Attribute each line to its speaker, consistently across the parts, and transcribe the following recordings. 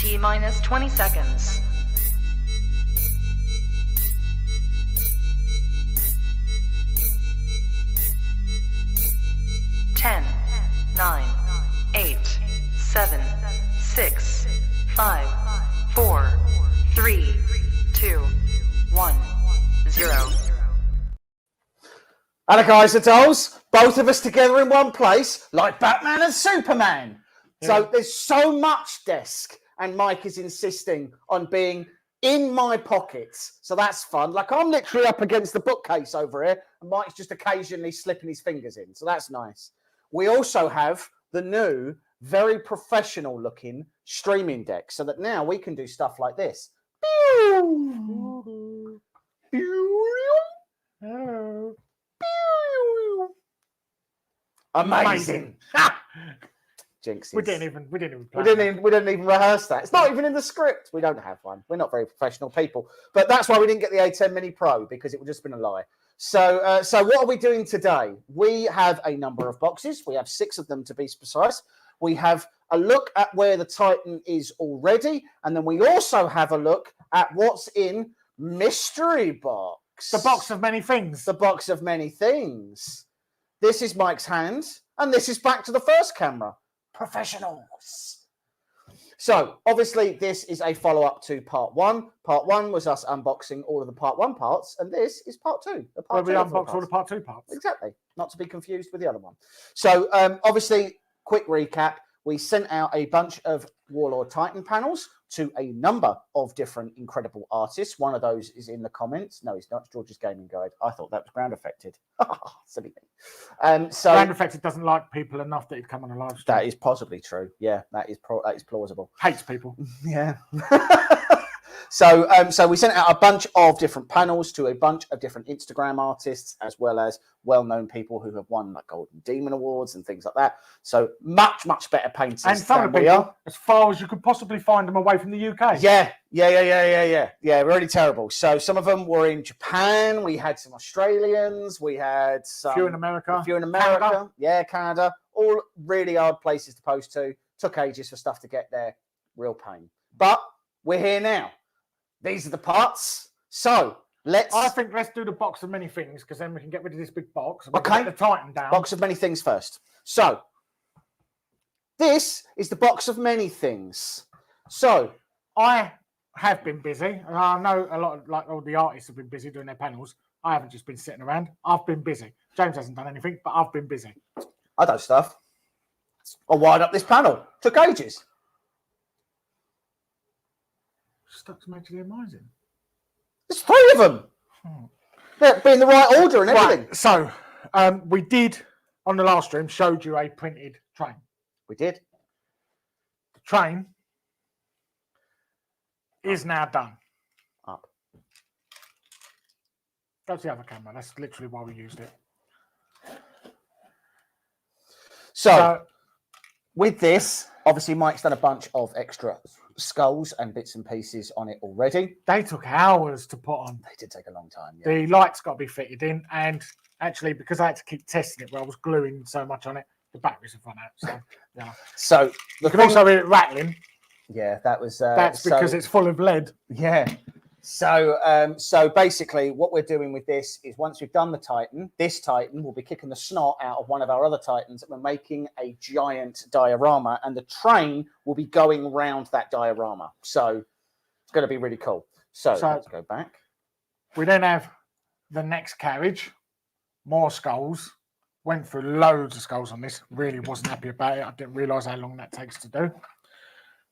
Speaker 1: T-minus 20 seconds. 10, 9, 8, 7, 6, 5, 4, 3, 2, 1, 0.
Speaker 2: Hello guys and dolls, both of us together in one place, like Batman and Superman. Yeah. So there's so much desk, and Mike is insisting on being in my pockets. So that's fun. Like I'm literally up against the bookcase over here, and Mike's just occasionally slipping his fingers in. So that's nice. We also have the new, very professional looking streaming deck, so that now we can do stuff like this. Amazing. Jinxes.
Speaker 3: We didn't even
Speaker 2: rehearse that. It's not even in the script. We don't have one. We're not very professional people. But that's why we didn't get the A10 Mini Pro, because it would just been a lie. So what are we doing today? We have a number of boxes. We have 6 of them to be precise. We have a look at where the Titan is already, and then we also have a look at what's in Mystery Box.
Speaker 3: The box of many things.
Speaker 2: The box of many things. This is Mike's hand, and this is back to the first camera. Professionals. So, obviously, this is a follow-up to part 1. Part 1 was us unboxing all of the part 1 parts, and this is part 2.
Speaker 3: Where we unboxed all the part 2 parts.
Speaker 2: Exactly. Not to be confused with the other one. So, obviously, quick recap. We sent out a bunch of Warlord Titan panels to a number of different incredible artists. One of those is in the comments. No, it's not. It's George's Gaming Guide. I thought that was ground affected. Silly me. So
Speaker 3: ground affected doesn't like people enough that he'd come on a live stream.
Speaker 2: That is possibly true. Yeah, that is plausible.
Speaker 3: Hates people.
Speaker 2: Yeah. So we sent out a bunch of different panels to a bunch of different Instagram artists, as well as well-known people who have won like Golden Demon Awards and things like that. So much better painters.
Speaker 3: And some of the people, as far as you could possibly find them away from the UK.
Speaker 2: Yeah, really terrible. So some of them were in Japan. We had some Australians. We had some.
Speaker 3: A few in America.
Speaker 2: Canada. Yeah, Canada. All really hard places to post to. Took ages for stuff to get there. Real pain. But we're here now. These are the parts. So
Speaker 3: I think let's do the box of many things, because then we can get rid of this big box. And
Speaker 2: okay.
Speaker 3: Get the Titan down.
Speaker 2: Box of many things first. So this is the box of many things. So
Speaker 3: I have been busy, and I know a lot of, like all the artists have been busy doing their panels. I haven't just been sitting around. I've been busy. James hasn't done anything, but I've been busy.
Speaker 2: I done stuff. I wired up this panel. Took ages.
Speaker 3: Stuck's actually amazing.
Speaker 2: There's 3 of them. They're in the right order and everything.
Speaker 3: Right. So we did on the last stream showed you a printed train.
Speaker 2: We did.
Speaker 3: The train is now done.
Speaker 2: Up.
Speaker 3: That's the other camera. That's literally why we used it.
Speaker 2: So with this, obviously Mike's done a bunch of extra skulls and bits and pieces on it already.
Speaker 3: They took hours to put on.
Speaker 2: They did take a long time. Yeah.
Speaker 3: The lights got to be fitted in, and actually because I had to keep testing it where I was gluing so much on it, the batteries have run out. So yeah.
Speaker 2: So
Speaker 3: you can also hear it rattling.
Speaker 2: Yeah, that was.
Speaker 3: That's because it's full of lead.
Speaker 2: Yeah. So basically, what we're doing with this is once we've done the Titan, this Titan will be kicking the snot out of one of our other Titans, and we're making a giant diorama, and the train will be going around that diorama. So it's going to be really cool. So let's go back.
Speaker 3: We then have the next carriage, more skulls. Went through loads of skulls on this. Really wasn't happy about it. I didn't realise how long that takes to do.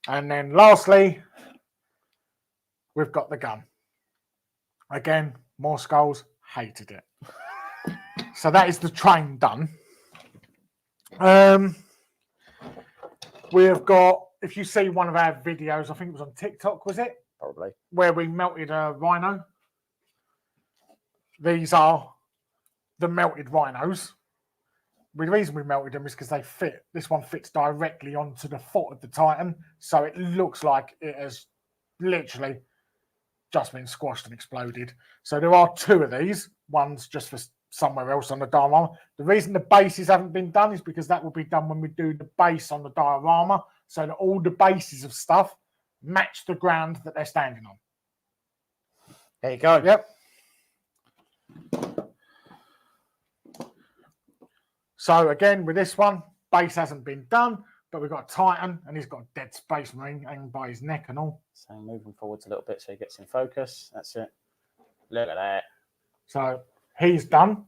Speaker 3: And then lastly, we've got the gun. Again, more skulls. Hated it. So that is the train done. We have got, if you see one of our videos, I think it was on TikTok, was it?
Speaker 2: Probably.
Speaker 3: Where we melted a rhino. These are the melted rhinos. The reason we melted them is because they fit. This one fits directly onto the foot of the Titan. So it looks like it has literally just been squashed and exploded. So there are 2 of these. One's just for somewhere else on the diorama. The reason the bases haven't been done is because that will be done when we do the base on the diorama. So that all the bases of stuff match the ground that they're standing on.
Speaker 2: There you go.
Speaker 3: Yep. So again, with this one, base hasn't been done, but we've got a Titan, and he's got a dead Space Marine hanging by his neck and all.
Speaker 2: So moving forwards a little bit so he gets in focus. That's it. Look at that.
Speaker 3: So he's done.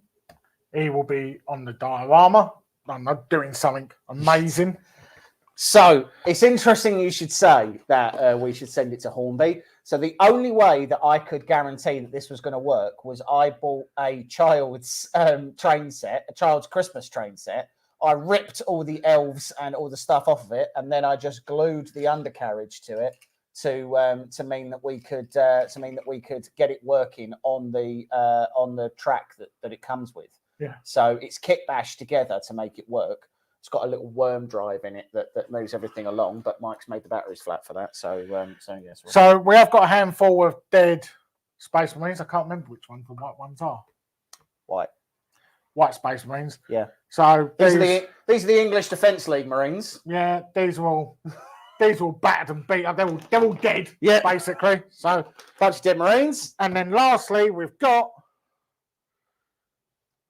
Speaker 3: He will be on the diorama. I'm not doing something amazing.
Speaker 2: So it's interesting you should say that we should send it to Hornby. So the only way that I could guarantee that this was going to work was I bought a child's train set, a child's Christmas train set. I ripped all the elves and all the stuff off of it, and then I just glued the undercarriage to it to mean that we could get it working on the track that it comes with.
Speaker 3: Yeah.
Speaker 2: So it's kit bashed together to make it work. It's got a little worm drive in it that moves everything along, but Mike's made the batteries flat for that. So yes.
Speaker 3: So we have got a handful of dead Space Marines. I can't remember which ones the white ones are. White Space Marines.
Speaker 2: Yeah.
Speaker 3: So
Speaker 2: these are the English Defence League Marines.
Speaker 3: Yeah, these are all battered and beat up. They're all dead.
Speaker 2: Yeah.
Speaker 3: Basically. So
Speaker 2: Bunch of dead Marines.
Speaker 3: And then lastly, we've got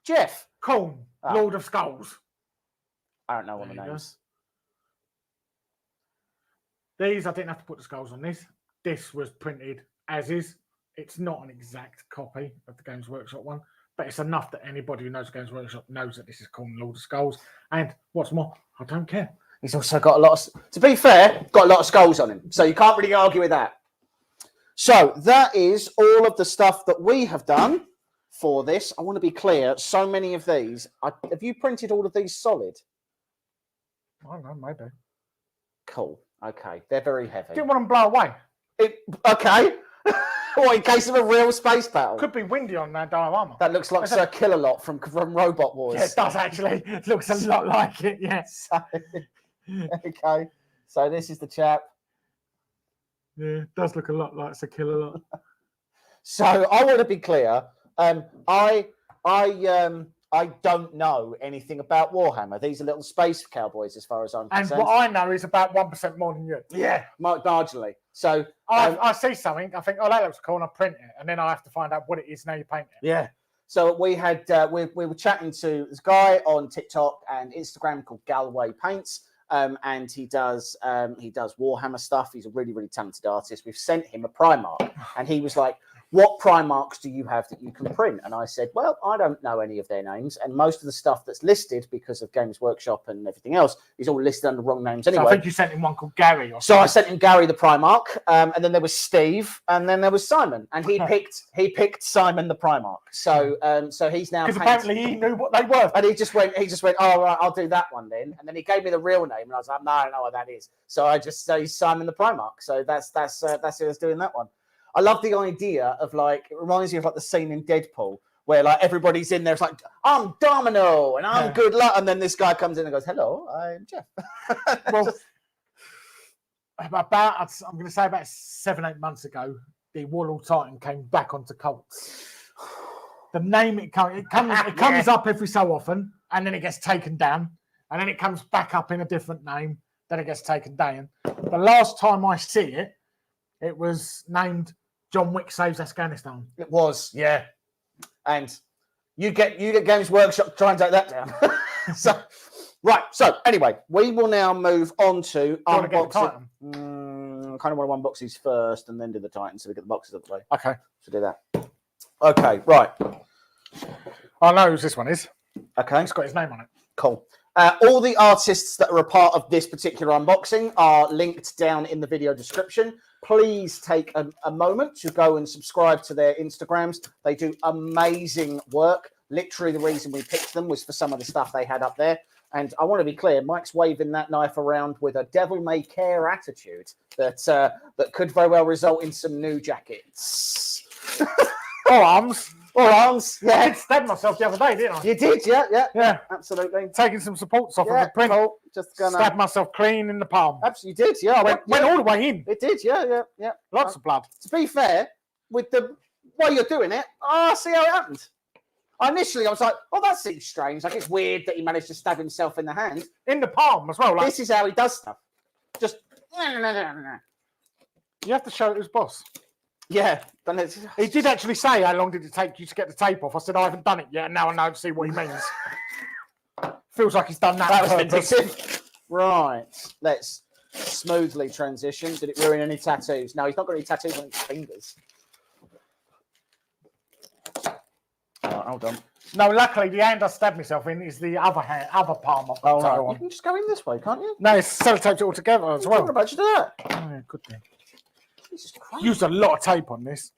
Speaker 2: Jeff
Speaker 3: Khorne, Lord of Skulls.
Speaker 2: I don't know what the names.
Speaker 3: These, I didn't have to put the skulls on this. This was printed as is. It's not an exact copy of the Games Workshop one, but it's enough that anybody who knows the Games Workshop knows that this is called Lord of Skulls. And what's more, I don't care.
Speaker 2: He's also got a lot of, to be fair, got a lot of skulls on him. So you can't really argue with that. So that is all of the stuff that we have done for this. I want to be clear. So many of these. Have you printed all of these solid?
Speaker 3: I don't know, maybe.
Speaker 2: Cool. Okay. They're very heavy.
Speaker 3: Didn't want them blow away.
Speaker 2: Okay. Or in case of a real space battle.
Speaker 3: Could be windy on that diorama.
Speaker 2: That looks like Sir Kill-A-Lot from Robot Wars.
Speaker 3: Yeah, it does actually. It looks a lot like it, yes.
Speaker 2: Okay. So this is the chap.
Speaker 3: Yeah, it does look a lot like Sir Kill-A-Lot.
Speaker 2: So I want to be clear. I don't know anything about Warhammer. These are little space cowboys, as far as I'm concerned.
Speaker 3: And what I know is about 1% more than you.
Speaker 2: Yeah, marginally. So
Speaker 3: I see something. I think, oh, that looks cool, and I print it, and then I have to find out what it is. Now you paint it.
Speaker 2: Yeah. So we had we were chatting to this guy on TikTok and Instagram called Galway Paints, and he does Warhammer stuff. He's a really, really talented artist. We've sent him a Primark, and he was like, what Primarks do you have that you can print? And I said, well, I don't know any of their names. And most of the stuff that's listed because of Games Workshop and everything else is all listed under wrong names anyway.
Speaker 3: So I think you sent him one called Gary. Or
Speaker 2: so I sent him Gary the Primark, and then there was Steve, and then there was Simon. And he picked Simon the Primark. So so he's now...
Speaker 3: Because apparently he knew what they were.
Speaker 2: And he just went, oh, right, I'll do that one then. And then he gave me the real name, and I was like, no, I don't know what that is. So I just say Simon the Primark. So that's who was doing that one. I love the idea of, like, it reminds me of like the scene in Deadpool where like everybody's in there. It's like, I'm Domino and I'm good luck. And then this guy comes in and goes, hello, I'm Jeff.
Speaker 3: Well, I'm going to say about 7-8 months ago, the Warlord Titan came back onto Colts. The name, it comes up every so often, and then it gets taken down, and then it comes back up in a different name, then it gets taken down. The last time I see it, it was named John Wick Saves Afghanistan.
Speaker 2: It was, yeah. And you get Games Workshop to try and take that down. So anyway, we will now move on to unboxing. Kind of want to unbox these first and then do the Titan so we get the boxes out of the way.
Speaker 3: Okay.
Speaker 2: So do that. Okay, right.
Speaker 3: I know who this one is.
Speaker 2: Okay.
Speaker 3: It's got his name on it.
Speaker 2: Cool. All the artists that are a part of this particular unboxing are linked down in the video description. Please take a moment to go and subscribe to their Instagrams. They do amazing work. Literally, the reason we picked them was for some of the stuff they had up there. And I want to be clear, Mike's waving that knife around with a devil-may-care attitude that could very well result in some new jackets.
Speaker 3: Or arms.
Speaker 2: Yeah.
Speaker 3: I stabbed myself the other day, didn't I?
Speaker 2: You did, yeah. Absolutely.
Speaker 3: Taking some supports off of the print.
Speaker 2: Cool. Just gonna
Speaker 3: stab myself clean in the palm.
Speaker 2: Absolutely, you did, yeah.
Speaker 3: Went all the way in.
Speaker 2: It did, yeah.
Speaker 3: Lots of blood.
Speaker 2: To be fair, with the way you're doing it, I see how it happened. Initially, I was like, oh, that seems strange. Like, it's weird that he managed to stab himself in the hand.
Speaker 3: In the palm as well. Like...
Speaker 2: This is how he does stuff. Just...
Speaker 3: You have to show it who's boss.
Speaker 2: Yeah. Then it's,
Speaker 3: He did actually say, how long did it take you to get the tape off? I said, I haven't done it yet, and now I know to see what he means. Feels like he's done that.
Speaker 2: that was
Speaker 3: on purpose.
Speaker 2: vindictive. Right. Let's smoothly transition. Did it ruin any tattoos? No, he's not got any tattoos on his fingers. Right, hold on.
Speaker 3: No, luckily the hand I stabbed myself in is the other palm I've got
Speaker 2: Oh,
Speaker 3: tattoo
Speaker 2: right.
Speaker 3: on.
Speaker 2: You can just go in this way, can't you?
Speaker 3: No, it's sellotaped it all together as well.
Speaker 2: What about you do that?
Speaker 3: Oh, yeah, good thing.
Speaker 2: Jesus Christ.
Speaker 3: Used a lot of tape on this.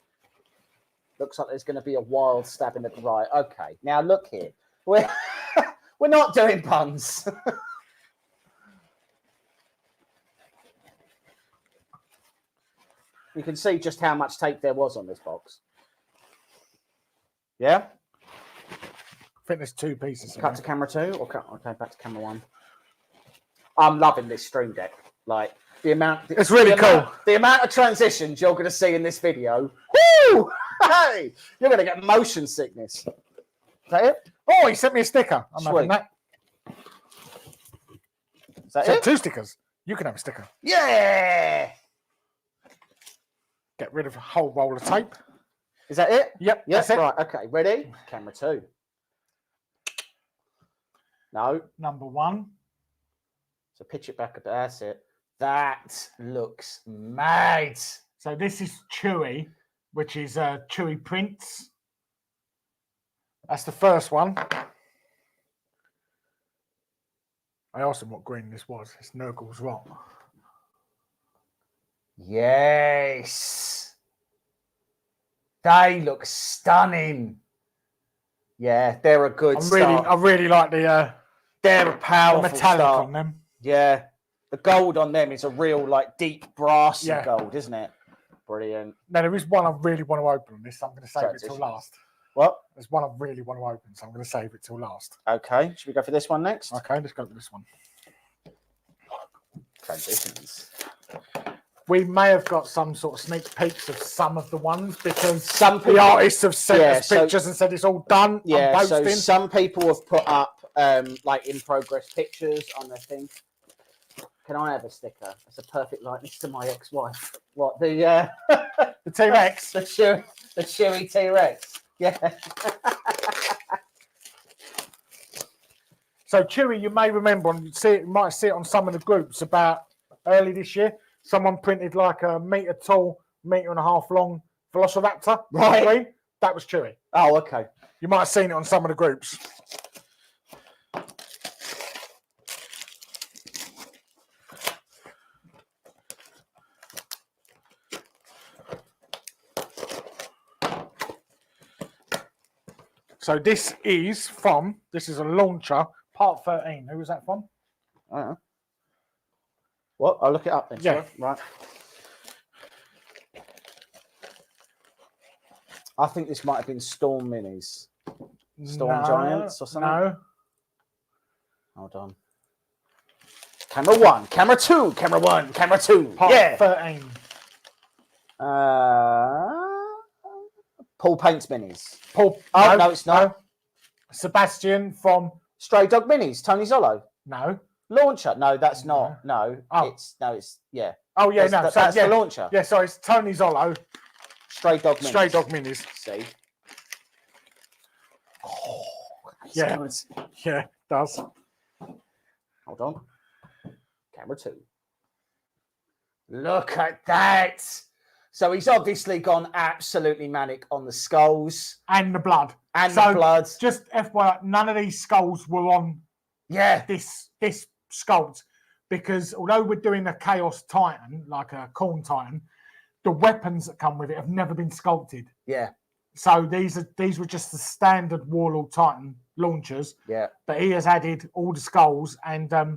Speaker 2: Looks like there's going to be a wild stabbing at the right. Okay, now look here. We're we're not doing puns. You can see just how much tape there was on this box. Yeah.
Speaker 3: I think there's 2 pieces.
Speaker 2: Cut to camera 2 or cut? Okay, back to camera 1. I'm loving this stream deck. Like the amount.
Speaker 3: It's really cool.
Speaker 2: The amount of transitions you're going to see in this video. Woo! Hey, you're going to get motion sickness. Is that it?
Speaker 3: Oh, he sent me a sticker. I'm having
Speaker 2: Sweet.
Speaker 3: that.
Speaker 2: Is that
Speaker 3: So
Speaker 2: it?
Speaker 3: 2 stickers. You can have a sticker.
Speaker 2: Yeah.
Speaker 3: Get rid of a whole roll of tape.
Speaker 2: Is that it?
Speaker 3: Yep,
Speaker 2: Yes.
Speaker 3: that's it.
Speaker 2: Right. Okay. Ready? Camera 2. No.
Speaker 3: Number 1.
Speaker 2: So pitch it back a bit. That's it. That looks mad.
Speaker 3: So this is Chewy, which is Chewy Prince. That's the first one. I asked him what green this was. It's Nurgle's Rot.
Speaker 2: Yes. They look stunning. Yeah, they're a good start.
Speaker 3: I really like the
Speaker 2: They're a powerful
Speaker 3: metallic
Speaker 2: start.
Speaker 3: on them.
Speaker 2: Yeah. The gold on them is a real, like, deep brassy
Speaker 3: Yeah.
Speaker 2: gold, isn't it? Brilliant.
Speaker 3: Now, there is one I really want to open on this. I'm going to save it till
Speaker 2: Transitions.
Speaker 3: last.
Speaker 2: What?
Speaker 3: There's one I really want to open, so I'm going to save it till last.
Speaker 2: Okay. Should we go for this one next?
Speaker 3: Okay, let's go with this one.
Speaker 2: Transitions.
Speaker 3: We may have got some sort of sneak peeks of some of the ones because
Speaker 2: Some
Speaker 3: the
Speaker 2: people,
Speaker 3: artists have sent
Speaker 2: Yeah,
Speaker 3: us
Speaker 2: so-
Speaker 3: pictures and said it's all done.
Speaker 2: yeah,
Speaker 3: I'm
Speaker 2: so
Speaker 3: posting.
Speaker 2: some people have put up like in progress pictures on their thing. Can I have a sticker? It's a perfect likeness to my ex-wife. What the
Speaker 3: The T-Rex.
Speaker 2: the Chewy T-Rex? Yeah.
Speaker 3: So Chewy, you may remember, and you might see it on some of the groups about early this year. Someone printed like a metre tall, 1.5 metre long Velociraptor.
Speaker 2: Right.
Speaker 3: Green. That was Chewy.
Speaker 2: Oh, okay.
Speaker 3: You might have seen it on some of the groups. So this is a launcher, part 13. Who was that from?
Speaker 2: I don't know. What? I'll look it up then.
Speaker 3: Yeah.
Speaker 2: Sorry. Right. I think this might have been Storm Minis. Storm Giants or something?
Speaker 3: No.
Speaker 2: Hold on. Camera 1, camera 2, camera 1, camera 2.
Speaker 3: Part
Speaker 2: Yeah.
Speaker 3: 13.
Speaker 2: Paul Paints Minis.
Speaker 3: Paul.
Speaker 2: Oh, no, it's not.
Speaker 3: Sebastian from.
Speaker 2: Stray Dog Minis. Tony Zollo.
Speaker 3: No.
Speaker 2: Launcher. No, that's not. No.
Speaker 3: Oh.
Speaker 2: It's yeah.
Speaker 3: Oh, yeah,
Speaker 2: That's
Speaker 3: no.
Speaker 2: that's
Speaker 3: yeah.
Speaker 2: the launcher.
Speaker 3: Yeah, sorry, it's Tony Zollo.
Speaker 2: Stray Dog Minis.
Speaker 3: Stray Dog Minis.
Speaker 2: See. Oh,
Speaker 3: Yeah.
Speaker 2: good.
Speaker 3: Yeah, does.
Speaker 2: Hold on. Camera 2. Look at that. So he's obviously gone absolutely manic on the skulls
Speaker 3: And the blood.
Speaker 2: and
Speaker 3: So,
Speaker 2: the blood.
Speaker 3: Just FYI, none of these skulls were on
Speaker 2: Yeah.
Speaker 3: this sculpt because although we're doing a Chaos Titan, like a Corn Titan, the weapons that come with it have never been sculpted.
Speaker 2: Yeah.
Speaker 3: So these were just the standard Warlord Titan launchers,
Speaker 2: Yeah.
Speaker 3: but he has added all the skulls and a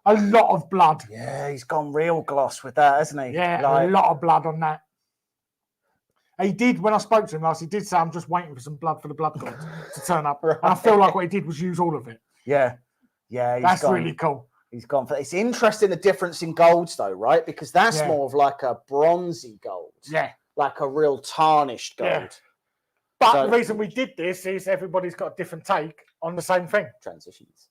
Speaker 3: lot of blood.
Speaker 2: Yeah, he's gone real gloss with that, hasn't he?
Speaker 3: Yeah,
Speaker 2: Like,
Speaker 3: a lot of blood on that. He did, when I spoke to him last, he did say, I'm just waiting for some blood for the blood god to turn up.
Speaker 2: Right.
Speaker 3: And I feel like what he did was use all of it.
Speaker 2: yeah. Yeah.
Speaker 3: That's really cool.
Speaker 2: He's gone for. It's interesting the difference in golds, though, right? Because that's
Speaker 3: Yeah.
Speaker 2: more of like a bronzy gold,
Speaker 3: Yeah.
Speaker 2: like a real tarnished gold.
Speaker 3: Yeah. But
Speaker 2: So-
Speaker 3: the reason we did this is everybody's got a different take on the same thing.
Speaker 2: Transitions.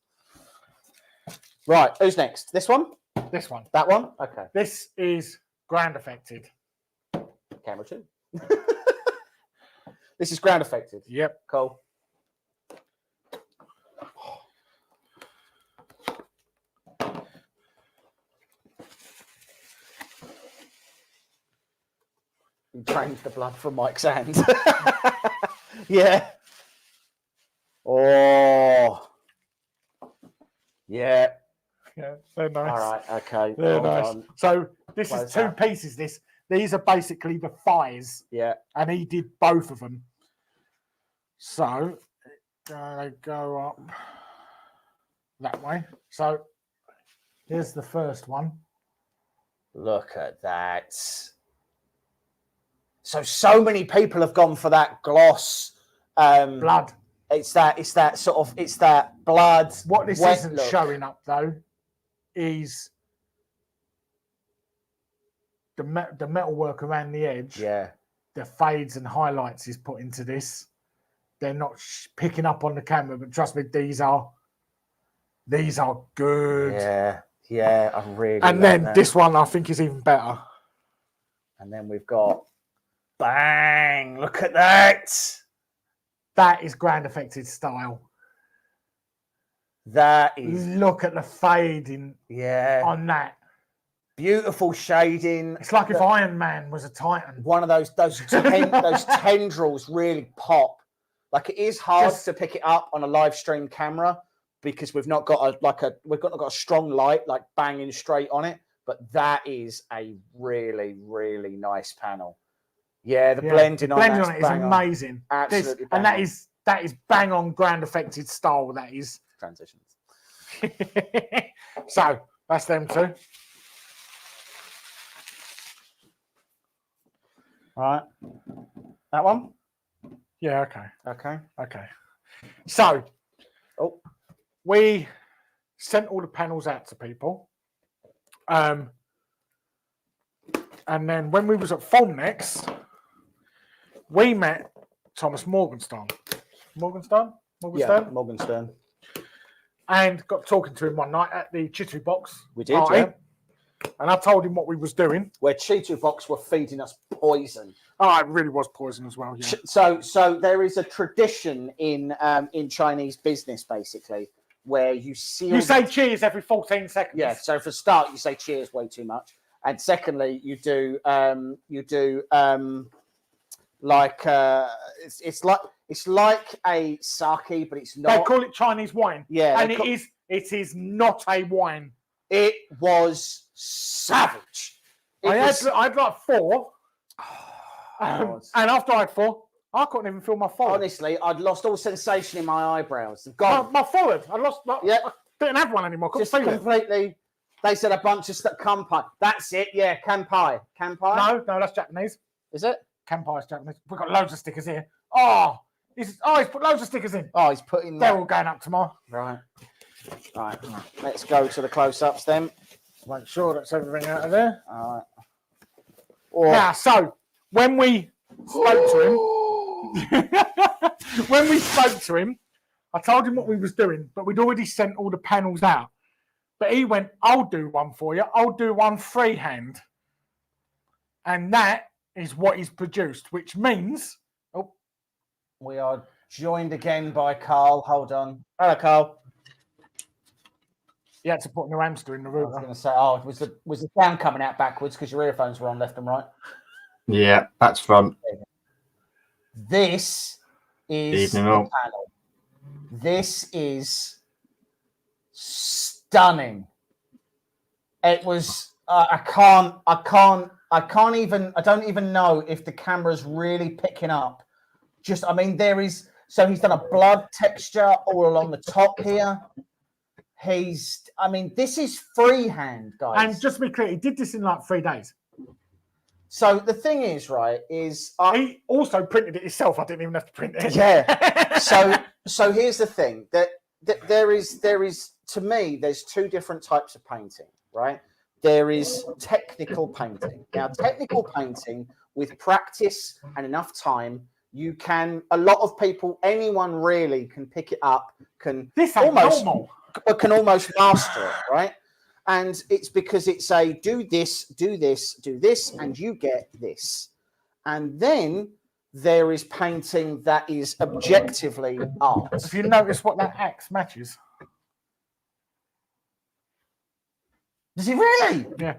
Speaker 2: Right. Who's next? This one?
Speaker 3: This one.
Speaker 2: That one? Okay.
Speaker 3: This is ground affected.
Speaker 2: Camera 2. This is ground affected.
Speaker 3: Yep.
Speaker 2: Cool. You drained the blood from Mike's hand. Yeah. Oh. Yeah.
Speaker 3: Yeah, they're nice.
Speaker 2: All right. Okay.
Speaker 3: They're
Speaker 2: Hold
Speaker 3: nice.
Speaker 2: on.
Speaker 3: So this
Speaker 2: Close
Speaker 3: is two
Speaker 2: that.
Speaker 3: pieces. These are basically the thighs,
Speaker 2: Yeah.
Speaker 3: and he did both of them. So they go up that way. So here's the first one.
Speaker 2: Look at that. So many people have gone for that gloss.
Speaker 3: Blood.
Speaker 2: It's that blood.
Speaker 3: What this
Speaker 2: wet
Speaker 3: isn't
Speaker 2: look.
Speaker 3: showing up though is the metalwork around the edge.
Speaker 2: Yeah.
Speaker 3: The fades and highlights is put into this. They're not picking up on the camera, but trust me, these are good.
Speaker 2: Yeah. Yeah. I really.
Speaker 3: And
Speaker 2: like
Speaker 3: then
Speaker 2: that.
Speaker 3: this one I think is even better.
Speaker 2: And then we've got bang. Look at that.
Speaker 3: That is grand affected style.
Speaker 2: That is.
Speaker 3: Look at the fading
Speaker 2: Yeah.
Speaker 3: on that.
Speaker 2: Beautiful shading.
Speaker 3: It's like if Iron Man was a Titan.
Speaker 2: One of those tendrils really pop. Like it is hard to pick it up on a live stream camera because we've not got a strong light like banging straight on it. But that is a really, really nice panel. Yeah, the blending on
Speaker 3: it is
Speaker 2: bang on.
Speaker 3: amazing.
Speaker 2: Absolutely,
Speaker 3: and
Speaker 2: bang
Speaker 3: that is bang on grand affected style. That is
Speaker 2: transitions.
Speaker 3: So that's them two.
Speaker 2: All right, that one.
Speaker 3: Yeah. Okay.
Speaker 2: Okay.
Speaker 3: So,
Speaker 2: oh,
Speaker 3: we sent all the panels out to people, and then when we was at Formnext, we met Thomas Morgenstern.
Speaker 2: Yeah, Morgenstern.
Speaker 3: And got talking to him one night at the Chitu Box.
Speaker 2: We did,
Speaker 3: party.
Speaker 2: yeah.
Speaker 3: And I told him what we was doing.
Speaker 2: Where Chitu Box were feeding us poison.
Speaker 3: Oh, it really was poison as well. Yeah.
Speaker 2: So there is a tradition in Chinese business, basically, where you
Speaker 3: say cheers every 14 seconds.
Speaker 2: Yeah. So for a start, you say cheers way too much, and secondly, it's like a sake, but it's not.
Speaker 3: They call it Chinese wine.
Speaker 2: Yeah,
Speaker 3: and it is not a wine.
Speaker 2: It was savage.
Speaker 3: I had like 4. And after I had 4, I couldn't even feel my forehead.
Speaker 2: Honestly, I'd lost all sensation in my eyebrows. Gone.
Speaker 3: My forehead. I lost. I didn't have one anymore.
Speaker 2: Just completely. They said a bunch of stuff. Kanpai. That's it. Yeah, kanpai. Kanpai.
Speaker 3: No, that's Japanese.
Speaker 2: Is it?
Speaker 3: Kanpai is Japanese. We've got loads of stickers here. Oh, he's put loads of stickers in.
Speaker 2: Oh, he's putting.
Speaker 3: They're all going up tomorrow.
Speaker 2: Right. Let's go to the close-ups then.
Speaker 3: Make sure that's everything out of there.
Speaker 2: All
Speaker 3: Oh.
Speaker 2: right.
Speaker 3: Now, so when we spoke to him, I told him what we was doing, but we'd already sent all the panels out. But he went, "I'll do one for you. I'll do one freehand," and that is what he's produced, which means
Speaker 2: we are joined again by Carl. Hold on. Hello, Carl.
Speaker 3: You had to put a new hamster in the room.
Speaker 2: I was going to say, was the sound coming out backwards because your earphones were on left and right?
Speaker 4: Yeah, that's front.
Speaker 2: This is
Speaker 4: Evening
Speaker 2: the
Speaker 4: all.
Speaker 2: panel. This is stunning. It was. I don't even know if the camera's really picking up. There is. So he's done a blood texture all along the top here. This is freehand, guys.
Speaker 3: And just to be clear, he did this in like 3 days.
Speaker 2: So the thing is, right,
Speaker 3: he also printed it himself. I didn't even have to print it.
Speaker 2: Yeah. So here's the thing that there is to me, there's 2 different types of painting, right? There is technical painting. Now, technical painting with practice and enough time, a lot of people, anyone really can pick it up, can almost master it, right? And it's because it's a do this, and you get this. And then there is painting that is objectively art.
Speaker 3: If you notice what that axe matches.
Speaker 2: Does it really?
Speaker 3: Yeah.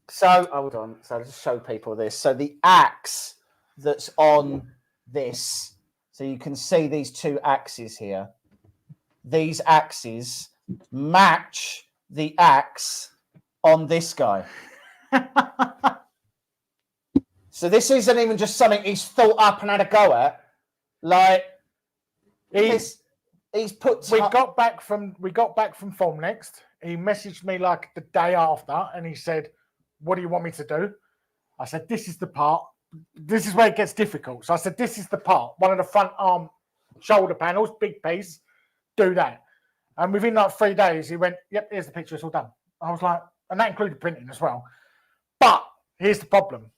Speaker 2: So hold on. So let's show people this. So the axe that's on this. So you can see these two axes here. These axes match the axe on this guy. So this isn't even just something he's thought up and had a go at. Like he's put.
Speaker 3: We got back from Form Next. He messaged me like the day after, and he said, "What do you want me to do?" I said, "This is the part. This is where it gets difficult." So I said, "This is the part. One of the front arm, shoulder panels, big piece. Do that." And within like 3 days, he went, "Yep, here's the picture. It's all done." I was like, and that included printing as well. But here's the problem.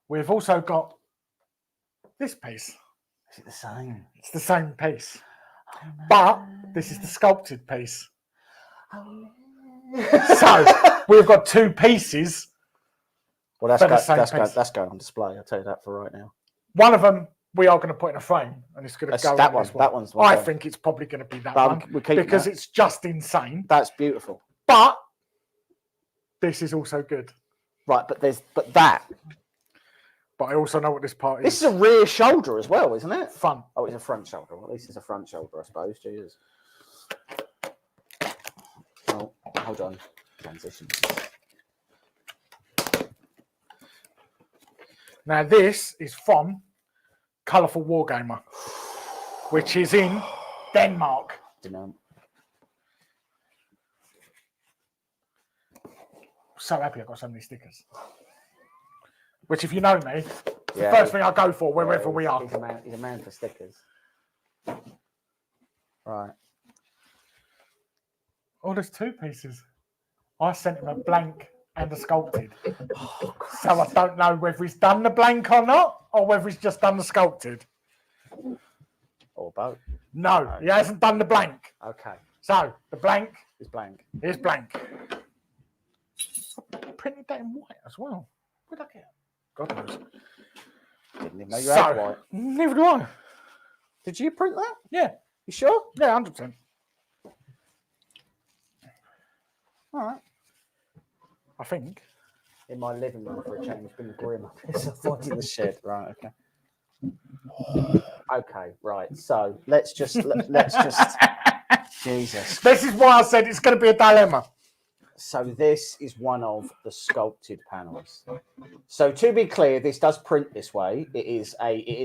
Speaker 3: We've also got this piece.
Speaker 2: Is it the same?
Speaker 3: It's the same piece.
Speaker 2: Oh, no.
Speaker 3: But this is the sculpted piece.
Speaker 2: Oh,
Speaker 3: So we've got two pieces.
Speaker 2: well,
Speaker 3: for the same piece.
Speaker 2: that's going on display. I'll tell you that for right now.
Speaker 3: One of them we are going to put in a frame, and it's going to go
Speaker 2: that
Speaker 3: on
Speaker 2: one.
Speaker 3: this
Speaker 2: That one's.
Speaker 3: I think it's probably going to be that
Speaker 2: But
Speaker 3: one
Speaker 2: we're keeping
Speaker 3: because
Speaker 2: that.
Speaker 3: it's just insane.
Speaker 2: That's beautiful.
Speaker 3: But this is also good.
Speaker 2: Right, but that.
Speaker 3: But I also know what this part
Speaker 2: This
Speaker 3: is.
Speaker 2: is a rear shoulder as well, isn't it?
Speaker 3: Front.
Speaker 2: Oh, it's a front shoulder. Well, at least it's a front shoulder, I suppose. Jesus. Oh, hold on. Transition.
Speaker 3: Now this is from Colourful Wargamer, which is in Denmark.
Speaker 2: Didn't
Speaker 3: So happy I got so many stickers. Which, if you know me, it's
Speaker 2: Yeah,
Speaker 3: the first thing I go for wherever we are.
Speaker 2: He's a man for stickers. Right.
Speaker 3: Oh, there's two pieces. I sent him a blank and a sculpted. So I don't know whether he's done the blank or not, or whether he's just done the sculpted.
Speaker 2: Or both.
Speaker 3: No, he hasn't done the blank.
Speaker 2: Okay.
Speaker 3: So the blank
Speaker 2: It's blank.
Speaker 3: is blank. I printed that in white as well. Where'd I get it? God knows.
Speaker 2: Didn't even know you had white.
Speaker 3: Neither do I.
Speaker 2: Did you print that?
Speaker 3: Yeah.
Speaker 2: You sure?
Speaker 3: Yeah, 100%.
Speaker 2: All right.
Speaker 3: I think.
Speaker 2: In my living room for a change. It's been grim up here. So I thought in the shed. Right. Okay. Okay. Right. So let's just. Jesus.
Speaker 3: This is why I said it's going to be a dilemma.
Speaker 2: So this is one of the sculpted panels. So to be clear, this does print this way. It is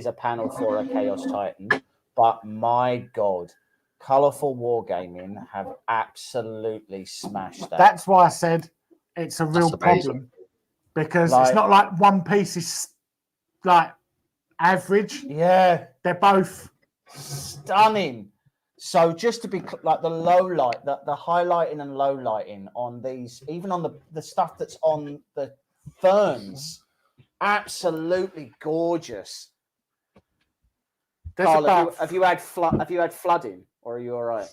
Speaker 2: a panel for a Chaos Titan. But my God, Colourful Wargaming have absolutely smashed that.
Speaker 3: That's why I said it's a real
Speaker 4: amazing.
Speaker 3: problem. Because
Speaker 2: Like-
Speaker 3: it's not like one piece is like average.
Speaker 2: Yeah,
Speaker 3: They're both.
Speaker 2: stunning. So just to be like the low light, the highlighting and low lighting on these, even on the stuff that's on the ferns, absolutely gorgeous.
Speaker 3: There's
Speaker 2: Carl,
Speaker 3: about,
Speaker 2: have you had flooding, or are you all right?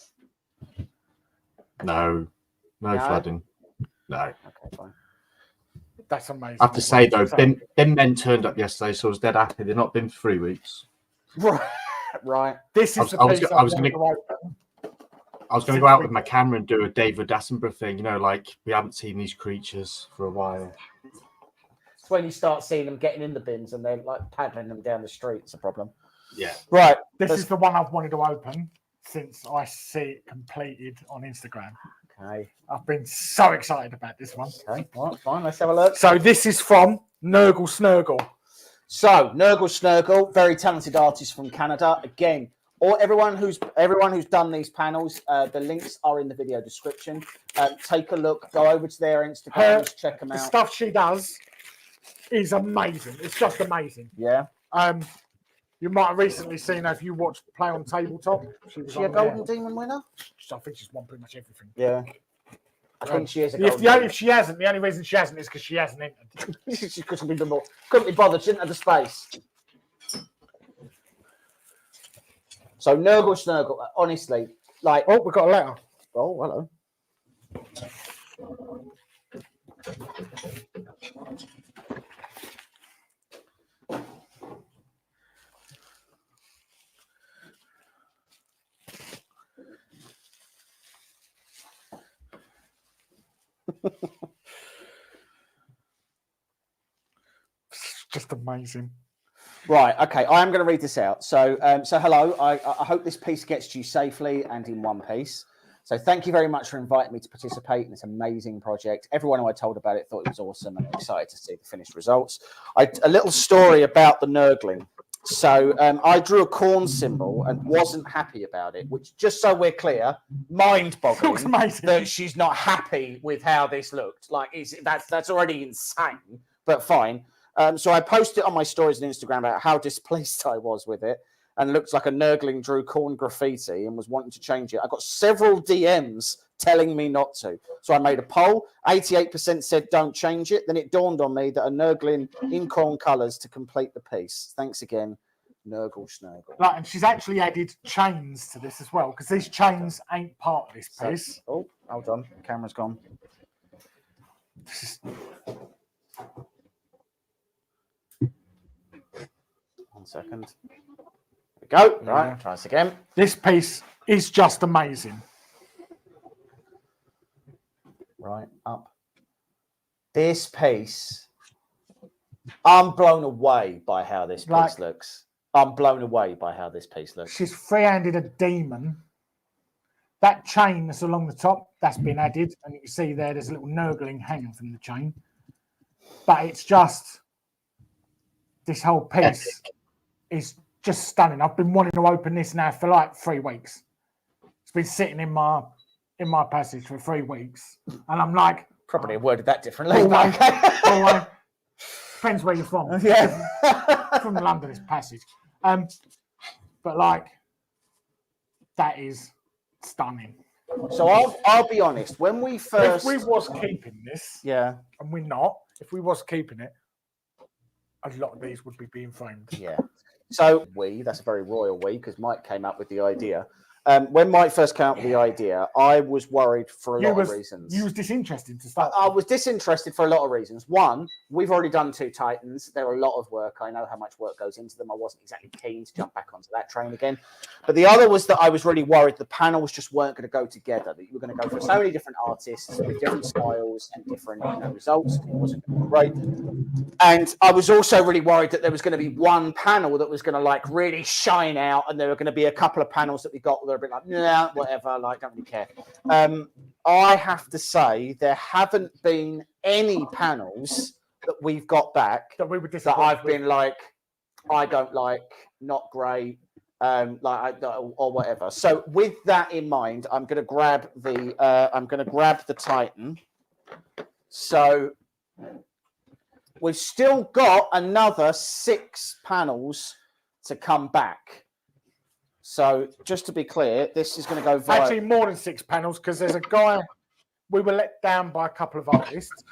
Speaker 4: No flooding. No.
Speaker 2: Okay, fine.
Speaker 3: that's amazing.
Speaker 4: I have to say though, bin men turned up yesterday, so I was dead happy. They've not been for 3 weeks.
Speaker 2: Right, right.
Speaker 3: This
Speaker 4: I
Speaker 3: is
Speaker 4: was-
Speaker 3: the
Speaker 4: I was
Speaker 3: piece
Speaker 4: go- I was
Speaker 3: wanted
Speaker 4: gonna-
Speaker 3: to open.
Speaker 4: I was going to go out with my camera and do a David Attenborough thing, you know, like we haven't seen these creatures for a while.
Speaker 2: It's when you start seeing them getting in the bins and they're like paddling them down the street. It's a problem.
Speaker 4: Yeah.
Speaker 2: Right.
Speaker 3: This is the one I've wanted to open since I see it completed on Instagram.
Speaker 2: Okay.
Speaker 3: I've been so excited about this one.
Speaker 2: Okay. All right, fine. Let's have a look.
Speaker 3: So this is from Nurgle Snurgle.
Speaker 2: So Nurgle Snurgle, very talented artist from Canada. Again, or everyone who's done these panels, the links are in the video description. Take a look. Go over to their Instagrams, check them
Speaker 3: The
Speaker 2: out.
Speaker 3: stuff she does is amazing. It's just amazing.
Speaker 2: Yeah.
Speaker 3: You might have recently seen her if you watched Play on Tabletop. She was
Speaker 2: Is she a
Speaker 3: on there.
Speaker 2: Golden Demon winner?
Speaker 3: I think she's won pretty much everything.
Speaker 2: Yeah. I think she is a
Speaker 3: If,
Speaker 2: Golden
Speaker 3: the only,
Speaker 2: Demon.
Speaker 3: if she hasn't, the only reason she hasn't is because she hasn't entered.
Speaker 2: She couldn't be bothered. She didn't have the space. So Nurgle Snurgle, honestly, like,
Speaker 3: Oh, we've got a letter.
Speaker 2: oh, hello.
Speaker 3: It's just amazing.
Speaker 2: Right, okay, I am going to read this out. So, hello, I hope this piece gets to you safely and in one piece. So thank you very much for inviting me to participate in this amazing project. Everyone who I told about it thought it was awesome and I'm excited to see the finished results. A little story about the Nurgling. So I drew a corn symbol and wasn't happy about it, which, just so we're clear, mind-boggling that she's not happy with how this looked. Like, that's already insane, but fine. So I posted on my stories on Instagram about how displeased I was with it and looked like a Nurgling drew corn graffiti and was wanting to change it. I got several DMs telling me not to. So I made a poll. 88% said don't change it. Then it dawned on me that a Nurgling in corn colours to complete the piece. Thanks again, Nurgle Snurgle.
Speaker 3: Right, and she's actually added chains to this as well, because these chains ain't part of this piece.
Speaker 2: Oh, hold on. The camera's gone.
Speaker 3: This is...
Speaker 2: 1 second. There we go. Right, try this again.
Speaker 3: This piece is just amazing.
Speaker 2: Right, up. This piece, I'm blown away by how this piece looks. I'm blown away by how this piece looks.
Speaker 3: She's free-handed a demon. That chain that's along the top, that's been added. And you can see there's a little Nurgling hanging from the chain. But it's just, this whole piece is just stunning. I've been wanting to open this now for like 3 weeks. It's been sitting in my passage for 3 weeks. And I'm like...
Speaker 2: Probably worded that differently.
Speaker 3: Always. Depends where you're from.
Speaker 2: Yeah.
Speaker 3: From London, this passage. But like, that is stunning.
Speaker 2: So I'll be honest. When we first,
Speaker 3: if we was keeping this,
Speaker 2: yeah,
Speaker 3: and we're not. If we was keeping it, a lot of these would be being framed.
Speaker 2: Yeah. So that's a very royal we, because Mike came up with the idea. When Mike first came up with the idea, I was worried for a lot of reasons.
Speaker 3: You was disinterested to start.
Speaker 2: I was disinterested for a lot of reasons. One, we've already done 2 Titans. They're a lot of work. I know how much work goes into them. I wasn't exactly keen to jump back onto that train again. But the other was that I was really worried the panels just weren't going to go together, that you were going to go for so many different artists with different styles and different results. It wasn't going to be great. And I was also really worried that there was going to be one panel that was going to like really shine out, and there were going to be a couple of panels that we got that were a bit like, nah, whatever, like, don't really care. I have to say there haven't been any panels that we've got back that I've been like, I don't like, not great, or whatever. So with that in mind, I'm going to grab the Titan. So we've still got another 6 panels to come back. So just to be clear, this is going to go viral.
Speaker 3: Actually, more than 6 panels, because there's a guy, we were let down by a couple of artists.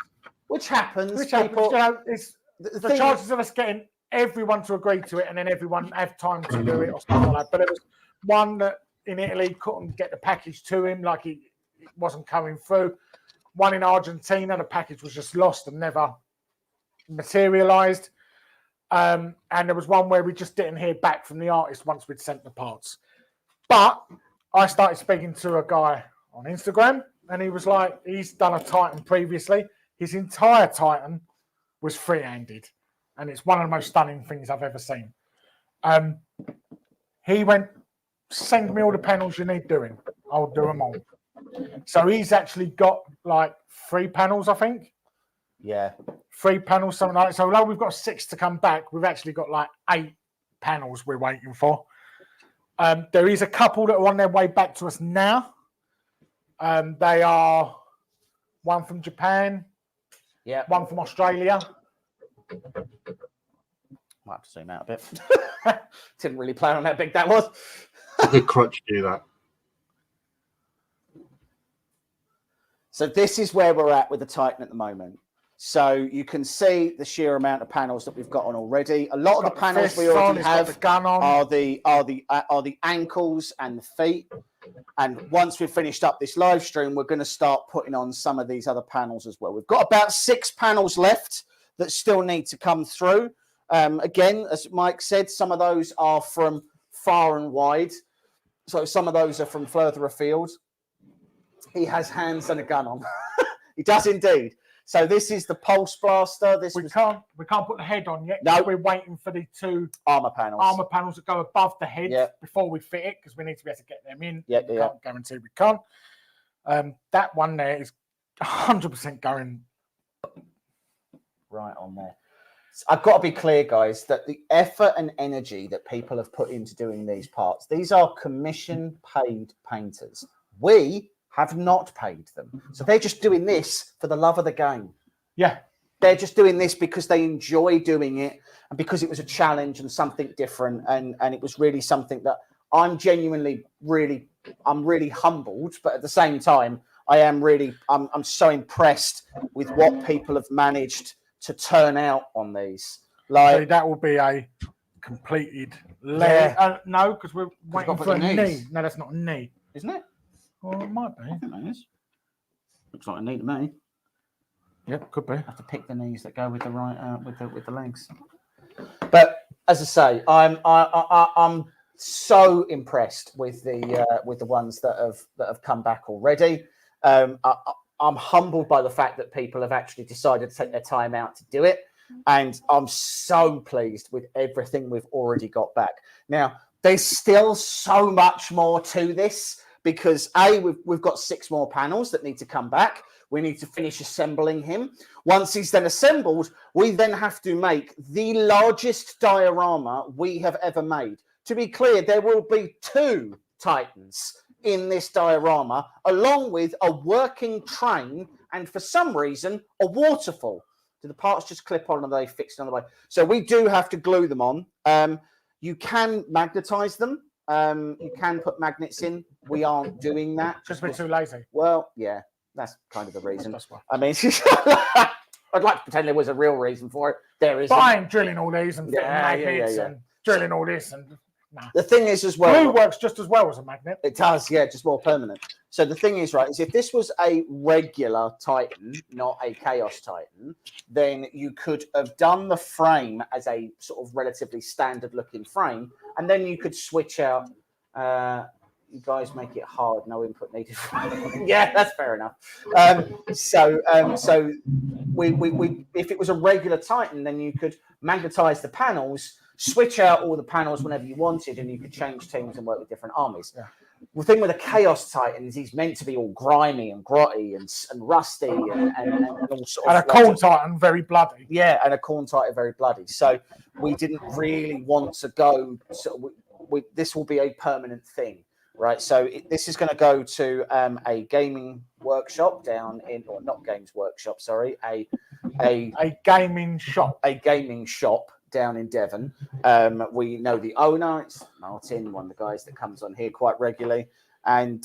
Speaker 2: Which happens.
Speaker 3: People, you know, it's the chances of us getting everyone to agree to it and then everyone have time to do it or stuff like that. But there was one that in Italy couldn't get the package to him, like it wasn't coming through. One in Argentina, the package was just lost and never materialised. And there was one where we just didn't hear back from the artist once we'd sent the parts. But I started speaking to a guy on Instagram, and he was like, he's done a Titan previously. His entire Titan was free-handed, and it's one of the most stunning things I've ever seen. He went, send me all the panels you need doing. I'll do them all. So he's actually got like 3 panels, I think.
Speaker 2: Yeah.
Speaker 3: 3 panels, something like that. So although we've got 6 to come back, we've actually got like 8 panels we're waiting for. There is a couple that are on their way back to us now. They are one from Japan, one from Australia.
Speaker 2: Might have to zoom out a bit. Didn't really plan on how big that was.
Speaker 4: Did Crutch do that?
Speaker 2: So this is where we're at with the Titan at the moment. So you can see the sheer amount of panels that we've got on already. A lot of the panels we already have are the ankles and the feet. And once we've finished up this live stream, we're going to start putting on some of these other panels as well. We've got about 6 panels left that still need to come through. Again, as Mike said, some of those are from far and wide. So some of those are from further afield. He has hands and a gun on. He does indeed. So this is the pulse blaster.
Speaker 3: We can't put the head on yet.
Speaker 2: No.
Speaker 3: We're waiting for the 2
Speaker 2: armor panels.
Speaker 3: armor panels that go above the head
Speaker 2: Yep.
Speaker 3: before we fit it, because we need to be able to get them in.
Speaker 2: Yep,
Speaker 3: We
Speaker 2: yep.
Speaker 3: can't guarantee we can't. That one there is 100% going
Speaker 2: right on there. I've got to be clear, guys, that the effort and energy that people have put into doing these parts, these are commission paid painters. We have not paid them. So they're just doing this for the love of the game.
Speaker 3: Yeah.
Speaker 2: They're just doing this because they enjoy doing it and because it was a challenge and something different. And it was really something that I'm genuinely I'm really humbled, but at the same time, I'm so impressed with what people have managed to turn out on these.
Speaker 3: So that will be a completed leg.
Speaker 2: Yeah.
Speaker 3: No, because we're waiting
Speaker 2: got
Speaker 3: for a
Speaker 2: the
Speaker 3: knee.
Speaker 2: knees.
Speaker 3: No, that's not a knee.
Speaker 2: Isn't it?
Speaker 3: Well, it might be.
Speaker 2: I think that is. Looks like a knee to me.
Speaker 3: Yep, could be.
Speaker 2: I have to pick the knees that go with the right with the legs. But as I say, I'm so impressed with the ones that have come back already. I'm humbled by the fact that people have actually decided to take their time out to do it, and I'm so pleased with everything we've already got back. Now, there's still so much more to this because we've got 6 more panels that need to come back. We need to finish assembling him. Once he's then assembled, we then have to make the largest diorama we have ever made. To be clear, there will be 2 Titans in this diorama, along with a working train and, for some reason, a waterfall. Do the parts just clip on and are they fixed on the way? So we do have to glue them on. You can magnetize them. You can put magnets in. We aren't doing that.
Speaker 3: Because we're too lazy.
Speaker 2: Well, yeah, that's kind of the reason.
Speaker 3: That's why.
Speaker 2: I mean, I'd like to pretend there was a real reason for it. There isn't.
Speaker 3: But I ain't drilling all these and fitting magnets
Speaker 2: yeah.
Speaker 3: and drilling all this and nah.
Speaker 2: The thing is as well.
Speaker 3: Glue works just as well as a magnet.
Speaker 2: It does, yeah, just more permanent. So the thing is, right, is if this was a regular Titan, not a Chaos Titan, then you could have done the frame as a sort of relatively standard looking frame, and then you could switch out. You guys make it hard, no input needed. Yeah, that's fair enough. So we if it was a regular Titan, then you could magnetize the panels, switch out all the panels whenever you wanted, and you could change teams and work with different armies. Yeah. The thing with a Chaos Titan is he's meant to be all grimy and grotty and rusty and all sort of.
Speaker 3: And a Corn Titan, very bloody.
Speaker 2: Yeah, and a Corn Titan, very bloody. So we didn't really want to go. So this will be a permanent thing. Right, so this is going to go to a gaming workshop down in, or not games workshop, sorry, a
Speaker 3: gaming shop.
Speaker 2: A gaming shop down in Devon. We know the owner, it's Martin, one of the guys that comes on here quite regularly, and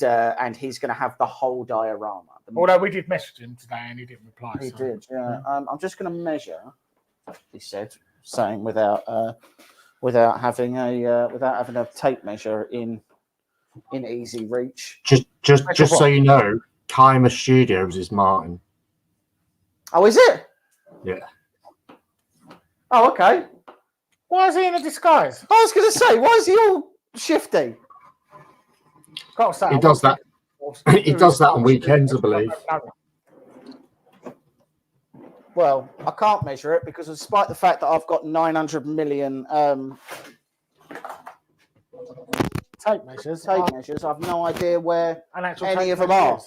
Speaker 2: he's going to have the whole diorama.
Speaker 3: Although we did message him today and he didn't reply.
Speaker 2: He did, yeah. I'm just going to measure. He said, saying without having a tape measure in easy reach.
Speaker 4: Just so you know, Kima Studios is Martin.
Speaker 2: Oh, is it?
Speaker 4: Yeah.
Speaker 2: Oh, okay.
Speaker 3: Why is he in a disguise?
Speaker 2: I was going to say, why is he all shifty?
Speaker 3: Got to say,
Speaker 4: He does that. He does that on weekends, I believe.
Speaker 2: Well, I can't measure it because, despite the fact that I've got 900 million
Speaker 3: tape measures,
Speaker 2: I've no idea where any of them
Speaker 3: are.
Speaker 2: are.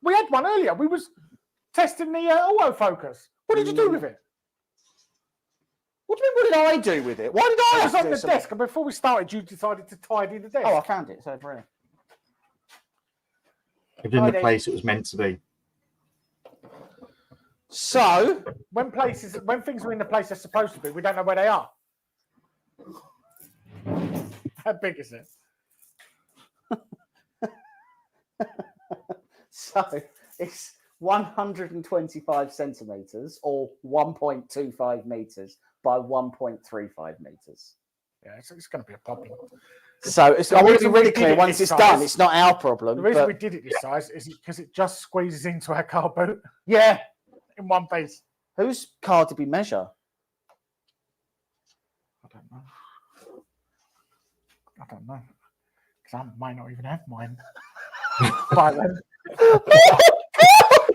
Speaker 3: We had one earlier. We was testing the autofocus. What did you do with it?
Speaker 2: What do you mean? What did I do with it? Why did I?
Speaker 3: It was on the desk, and before we started, you decided to tidy the desk.
Speaker 2: Oh, I found it. It's over here.
Speaker 4: It's in the place it was meant to be.
Speaker 2: So,
Speaker 3: when things are in the place they're supposed to be, we don't know where they are. How big is it?
Speaker 2: So it's 125 centimeters or 1.25 meters by 1.35 meters.
Speaker 3: Yeah, it's going to be a problem.
Speaker 2: So I want to be really clear. Once it's done, it's not our problem.
Speaker 3: The reason we did it this size is because it just squeezes into our car boot.
Speaker 2: Yeah,
Speaker 3: in one piece.
Speaker 2: Whose car did we measure?
Speaker 3: I don't know. Because I might not even have mine by then.
Speaker 2: Oh, God!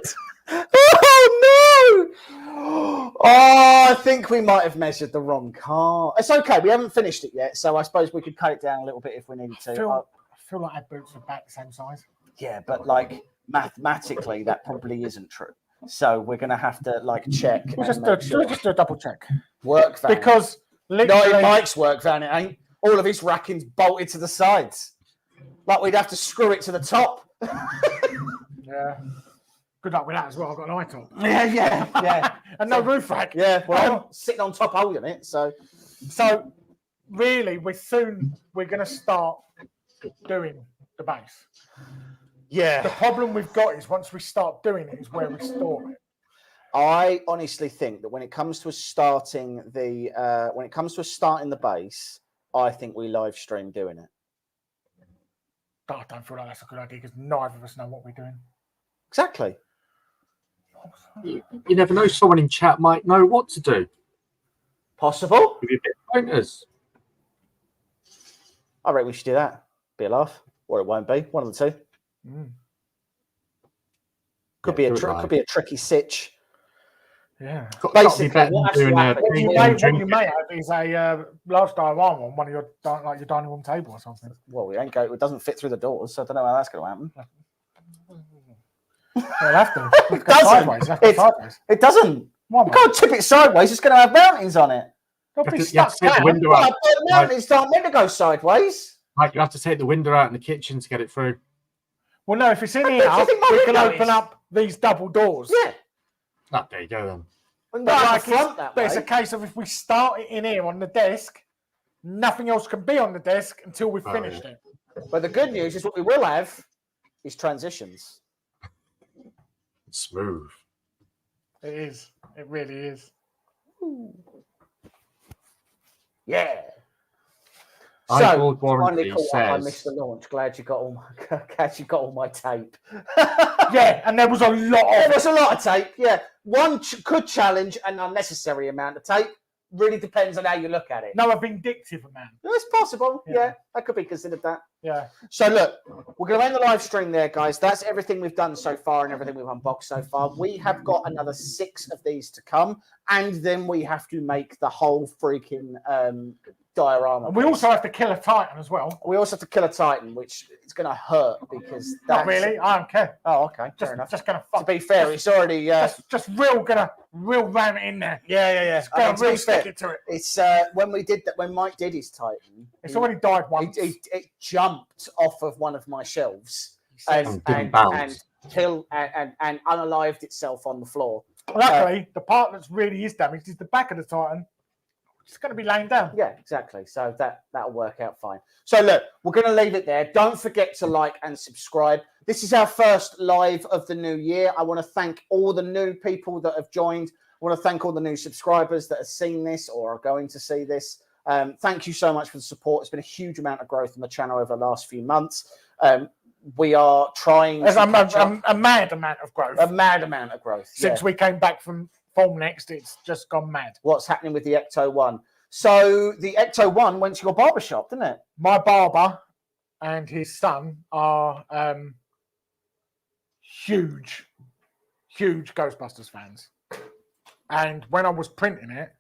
Speaker 2: Oh, I think we might have measured the wrong car. It's okay. We haven't finished it yet, so I suppose we could cut it down a little bit if we needed to.
Speaker 3: I feel like our boots are about the same size.
Speaker 2: Yeah, but like mathematically, that probably isn't true. So we're going to have to like check.
Speaker 3: We'll
Speaker 2: and
Speaker 3: just
Speaker 2: make
Speaker 3: do
Speaker 2: sure.
Speaker 3: a double check.
Speaker 2: Work van.
Speaker 3: Because
Speaker 2: Not
Speaker 3: literally,
Speaker 2: in Mike's work van, it ain't. All of his racking's bolted to the sides. Like we'd have to screw it to the top.
Speaker 3: yeah. Good luck with that as well. I've got an eye top.
Speaker 2: Yeah.
Speaker 3: And no roof rack.
Speaker 2: Yeah, well, I'm sitting on top holding it, so
Speaker 3: really, we're going to start doing the base. The
Speaker 2: yeah.
Speaker 3: problem we've got is once we start doing it is where we store it.
Speaker 2: I honestly think that when it comes to starting the base, I think we live stream doing it.
Speaker 3: But I don't feel like that's a good idea because neither of us know what we're doing.
Speaker 2: Exactly.
Speaker 4: You never know. Someone in chat might know what to do.
Speaker 2: Possible.
Speaker 4: Give you a bit of pointers.
Speaker 2: I reckon we should do that. Be a laugh, or it won't be. One of the two. Could be a tricky sitch.
Speaker 3: Yeah.
Speaker 2: Basically,
Speaker 3: What you may have is a large diorama on one of your dining room table or something.
Speaker 2: Well, it doesn't fit through the doors, so I don't know how that's going to happen.
Speaker 3: It'll have to.
Speaker 2: It doesn't. It doesn't. You can't tip it sideways. It's going to have mountains on it.
Speaker 3: Don't be
Speaker 4: You have
Speaker 3: stuck
Speaker 4: to take the
Speaker 3: down.
Speaker 4: window out.
Speaker 2: The mountains aren't meant to go sideways.
Speaker 4: Like you have to take the window out in the kitchen to get it through.
Speaker 3: Well, no, if it's in here, we can open up these double doors.
Speaker 2: Yeah.
Speaker 4: Oh, there you go then.
Speaker 3: But it's a case of if we start it in here on the desk, nothing else can be on the desk until we've finished it.
Speaker 2: But the good news is what we will have is transitions.
Speaker 4: Smooth.
Speaker 3: It is. It really is.
Speaker 2: Yeah.
Speaker 4: Eyeball
Speaker 2: finally
Speaker 4: Warranty
Speaker 2: caught up. I
Speaker 4: says...
Speaker 2: missed the launch. Glad you got all my tape.
Speaker 3: Yeah, and there was a lot of
Speaker 2: There was a lot of tape. Yeah, one could challenge an unnecessary amount of tape. Really depends on how you look at it.
Speaker 3: no, a vindictive amount.
Speaker 2: It's possible.
Speaker 3: Yeah.
Speaker 2: Yeah, that could be considered that.
Speaker 3: Yeah.
Speaker 2: So look, we're going to end the live stream there, guys. That's everything we've done so far and everything we've unboxed so far. We have got another 6 of these to come, and then we have to make the whole freaking diorama.
Speaker 3: And we also have to kill a titan as well.
Speaker 2: We also have to kill a titan, which is going to hurt because that's...
Speaker 3: Not really. I don't care.
Speaker 2: Oh, okay.
Speaker 3: Just,
Speaker 2: Fair enough.
Speaker 3: just gonna
Speaker 2: To
Speaker 3: fuck.
Speaker 2: be fair, it's already...
Speaker 3: Just real ram it in there.
Speaker 2: Yeah.
Speaker 3: Just gonna real stick it to it.
Speaker 2: It's when we did that, when Mike did his titan,
Speaker 3: It's already died once.
Speaker 2: it jumped off of one of my shelves
Speaker 4: And didn't bounce.
Speaker 2: and unalived itself on the floor.
Speaker 3: Luckily, the part that's really is damaged is the back of the titan. It's going to be laying down.
Speaker 2: Yeah, exactly. So that'll work out fine. So look, we're going to leave it there. Don't forget to like and subscribe. This is our first live of the new year. I want to thank all the new people that have joined. I want to thank all the new subscribers that have seen this or are going to see this. Thank you so much for the support. It's been a huge amount of growth on the channel over the last few months. We are trying
Speaker 3: There's
Speaker 2: to
Speaker 3: a mad amount of growth.
Speaker 2: a mad amount of growth
Speaker 3: Since we came back from Form Next, it's just gone mad.
Speaker 2: What's happening with the Ecto 1? So the Ecto 1 went to your barbershop, didn't it?
Speaker 3: My barber and his son are huge Ghostbusters fans. And when I was printing it,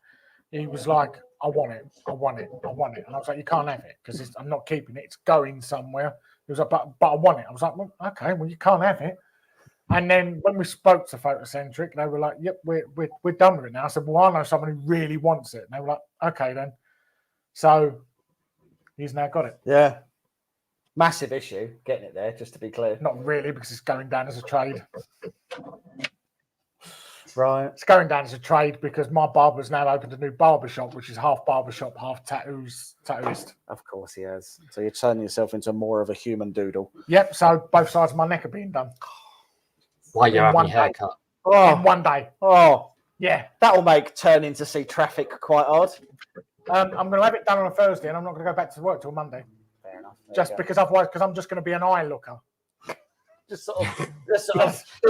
Speaker 3: he was like, I want it. And I was like, you can't have it because I'm not keeping it. It's going somewhere. He was like, but I want it. I was like, well, okay, well, you can't have it. And then when we spoke to Photocentric, they were like, yep, we're done with it now. I said, well, I know someone who really wants it. And they were like, okay, then. So he's now got it.
Speaker 2: Yeah. Massive issue getting it there, just to be clear.
Speaker 3: Not really, because it's going down as a trade.
Speaker 2: Right.
Speaker 3: It's going down as a trade because my barber's now opened a new barbershop, which is half barbershop, half tattooist.
Speaker 2: Of course he has. So you're turning yourself into more of a human doodle.
Speaker 3: Yep, so both sides of my neck are being done.
Speaker 4: Why you
Speaker 3: In
Speaker 4: having
Speaker 3: one
Speaker 4: your haircut?
Speaker 3: In one day.
Speaker 2: Oh,
Speaker 3: Yeah.
Speaker 2: that'll make turning to see traffic quite odd.
Speaker 3: I'm going to have it done on a Thursday and I'm not going to go back to work till Monday.
Speaker 2: Fair enough.
Speaker 3: Just because otherwise, because I'm just going to be an eye looker.
Speaker 2: Just sort of, this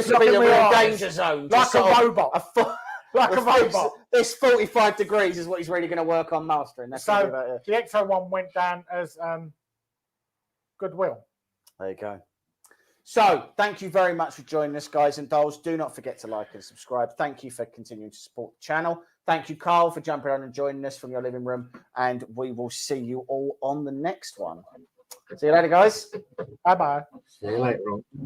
Speaker 2: will be the real danger zone.
Speaker 3: Like a robot. Like a robot.
Speaker 2: This 45 degrees is what he's really going to work on mastering. That's
Speaker 3: So
Speaker 2: about it.
Speaker 3: the Ecto 1 went down as Goodwill.
Speaker 2: There you go. So thank you very much for joining us, guys and dolls. Do not forget to like and subscribe. Thank you for continuing to support the channel. Thank you, Carl, for jumping on and joining us from your living room. And we will see you all on the next one. See you later, guys.
Speaker 3: Bye-bye.
Speaker 4: See you later on.